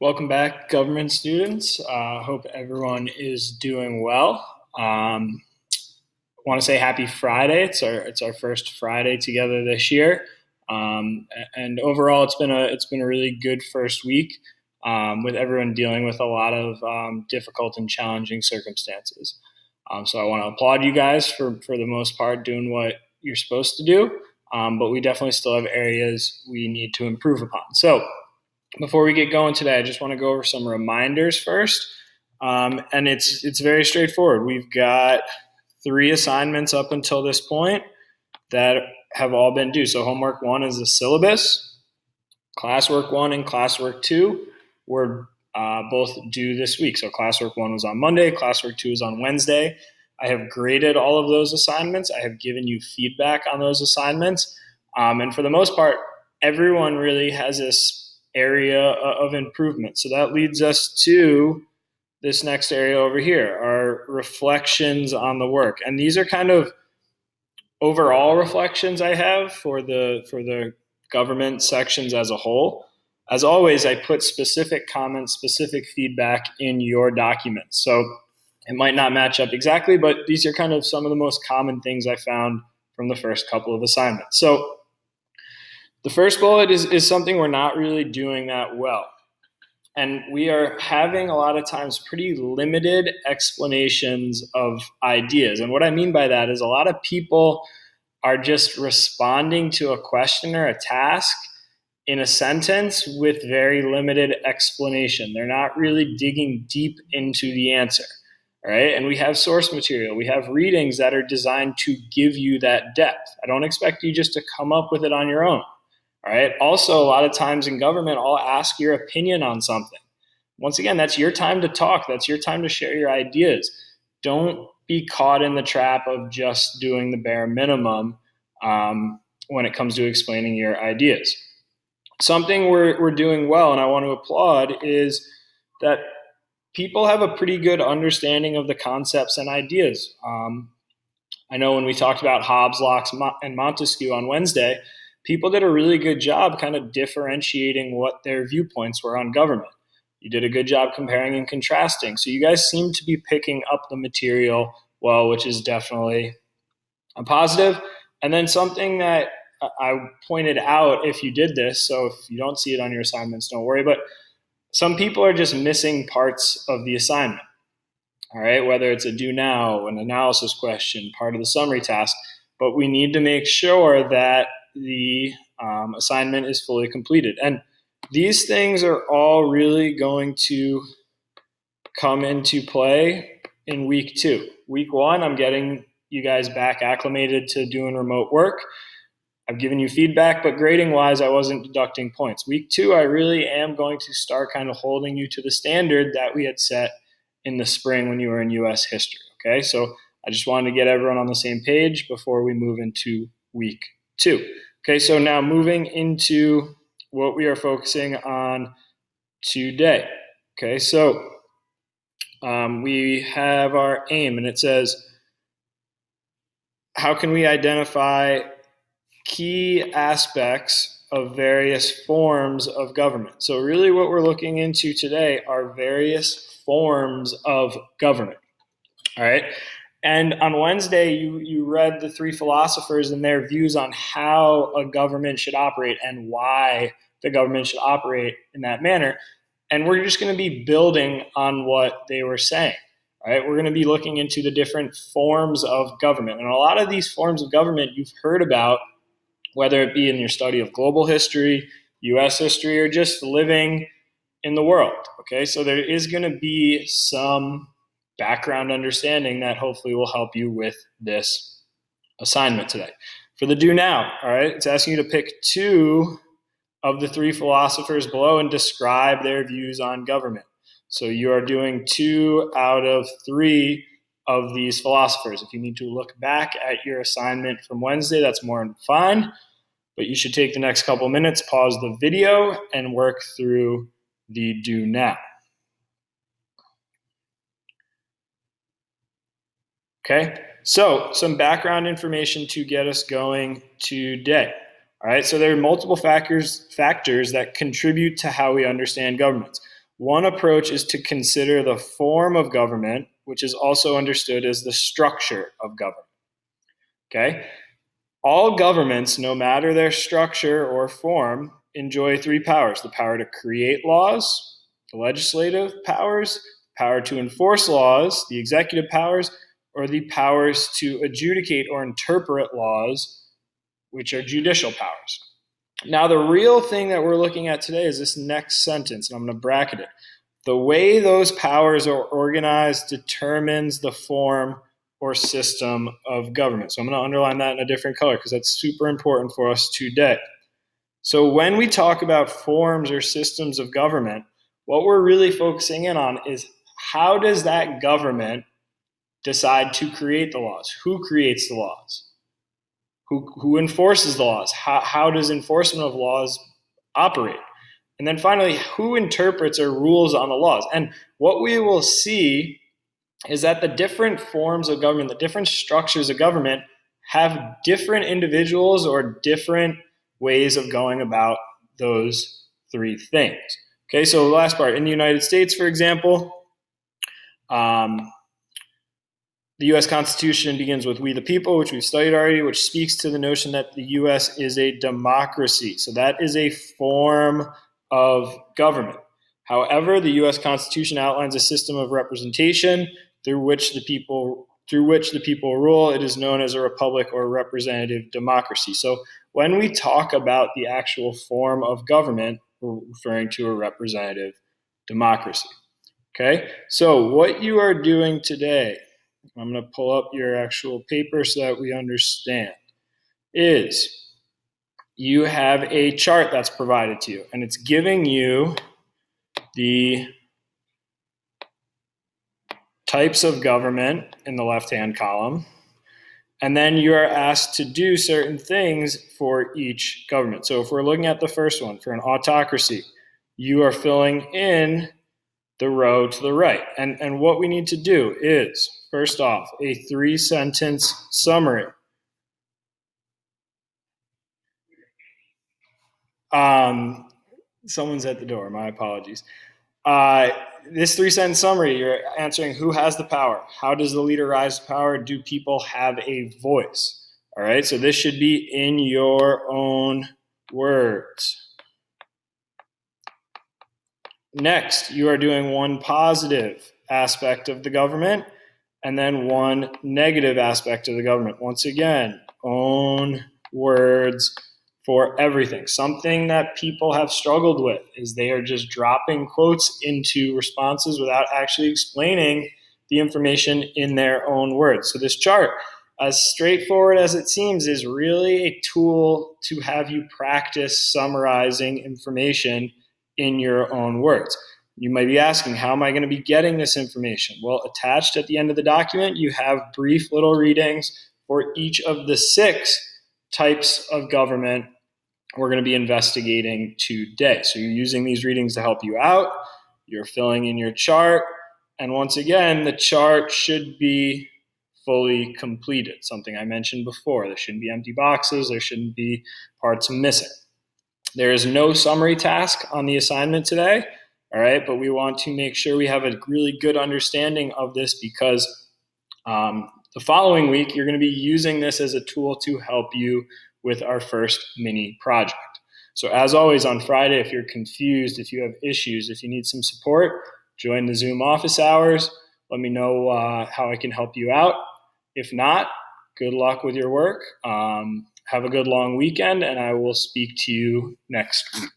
Welcome back, government students. Hope everyone is doing well. Want to say happy Friday. It's our first Friday together this year, and overall it's been a really good first week with everyone dealing with a lot of difficult and challenging circumstances. So I want to applaud you guys for the most part doing what you're supposed to do, but we definitely still have areas we need to improve upon. So before we get going today, I just want to go over some reminders first. And it's very straightforward. We've got 3 assignments up until this point that have all been due. So homework 1 is the syllabus. Classwork 1 and classwork 2 were both due this week. So classwork 1 was on Monday, classwork 2 is on Wednesday. I have graded all of those assignments. I have given you feedback on those assignments. And for the most part, everyone really has this area of improvement. So that leads us to this next area over here, our reflections on the work. And these are kind of overall reflections I have for the government sections as a whole. As always, I put specific comments, specific feedback in your documents. So it might not match up exactly, but these are kind of some of the most common things I found from the first couple of assignments. So the first bullet is something we're not really doing that well. And we are having a lot of times pretty limited explanations of ideas. And what I mean by that is a lot of people are just responding to a question or a task in a sentence with very limited explanation. They're not really digging deep into the answer, right? And we have source material. We have readings that are designed to give you that depth. I don't expect you just to come up with it on your own. All right. Also, a lot of times in government, I'll ask your opinion on something. Once again, that's your time to talk. That's your time to share your ideas. Don't be caught in the trap of just doing the bare minimum when it comes to explaining your ideas. Something we're doing well, and I want to applaud, is that people have a pretty good understanding of the concepts and ideas. I know when we talked about Hobbes, Locke, and Montesquieu on Wednesday, people did a really good job kind of differentiating what their viewpoints were on government. You did a good job comparing and contrasting. So you guys seem to be picking up the material well, which is definitely a positive. And then something that I pointed out, if you did this, so if you don't see it on your assignments, don't worry, but some people are just missing parts of the assignment. All right, whether it's a do now, an analysis question, part of the summary task, but we need to make sure that the assignment is fully completed. And these things are all really going to come into play in week 2. Week 1, I'm getting you guys back acclimated to doing remote work. I've given you feedback, but grading wise, I wasn't deducting points. Week 2, I really am going to start kind of holding you to the standard that we had set in the spring when you were in US history. Okay, so I just wanted to get everyone on the same page before we move into week 2. Okay, so now moving into what we are focusing on today. Okay, so we have our aim, and it says, how can we identify key aspects of various forms of government? So really what we're looking into today are various forms of government. All right. And on Wednesday, you read the 3 philosophers and their views on how a government should operate and why the government should operate in that manner. And we're just going to be building on what they were saying. Right? We're going to be looking into the different forms of government. And a lot of these forms of government you've heard about, whether it be in your study of global history, US history, or just living in the world. Okay, so there is going to be some background understanding that hopefully will help you with this assignment today. For the do now, all right, it's asking you to pick 2 of the 3 philosophers below and describe their views on government. So you are doing 2 out of 3 of these philosophers. If you need to look back at your assignment from Wednesday, that's more than fine, but you should take the next couple minutes, pause the video, and work through the do now. Okay, so some background information to get us going today. All right, so there are multiple factors that contribute to how we understand governments. One approach is to consider the form of government, which is also understood as the structure of government. Okay? All governments, no matter their structure or form, enjoy three powers: the power to create laws, the legislative powers, power to enforce laws, the executive powers, or the powers to adjudicate or interpret laws, which are judicial powers. Now, the real thing that we're looking at today is this next sentence, and I'm going to bracket it. The way those powers are organized determines the form or system of government. So I'm going to underline that in a different color because that's super important for us today. So when we talk about forms or systems of government, what we're really focusing in on is how does that government decide to create the laws? Who creates the laws? Who enforces the laws? How does enforcement of laws operate? And then finally, who interprets or rules on the laws? And what we will see is that the different forms of government, the different structures of government have different individuals or different ways of going about those three things. Okay, so the last part, in the United States, for example, the U.S. Constitution begins with "We the people," which we've studied already, which speaks to the notion that the U.S. is a democracy. So that is a form of government. However, the U.S. Constitution outlines a system of representation through which the people rule. It is known as a republic or representative democracy. So when we talk about the actual form of government, we're referring to a representative democracy. Okay, so what you are doing today, I'm going to pull up your actual paper so that we understand, is you have a chart that's provided to you, and it's giving you the types of government in the left-hand column, and then you are asked to do certain things for each government. So if we're looking at the first one, for an autocracy, you are filling in the row to the right. And what we need to do is, first off, a 3-sentence summary. Someone's at the door, my apologies. This 3-sentence summary, you're answering who has the power, how does the leader rise to power, do people have a voice? All right, so this should be in your own words. Next, you are doing one positive aspect of the government and then one negative aspect of the government. Once again, own words for everything. Something that people have struggled with is they are just dropping quotes into responses without actually explaining the information in their own words. So this chart, as straightforward as it seems, is really a tool to have you practice summarizing information in your own words. You might be asking, how am I going to be getting this information? Well, attached at the end of the document, you have brief little readings for each of the 6 types of government we're going to be investigating today. So you're using these readings to help you out. You're filling in your chart. And once again, the chart should be fully completed, something I mentioned before. There shouldn't be empty boxes. There shouldn't be parts missing. There is no summary task on the assignment today, all right? But we want to make sure we have a really good understanding of this because the following week, you're going to be using this as a tool to help you with our first mini project. So as always, on Friday, if you're confused, if you have issues, if you need some support, join the Zoom office hours. Let me know how I can help you out. If not, good luck with your work. Have a good long weekend, and I will speak to you next week.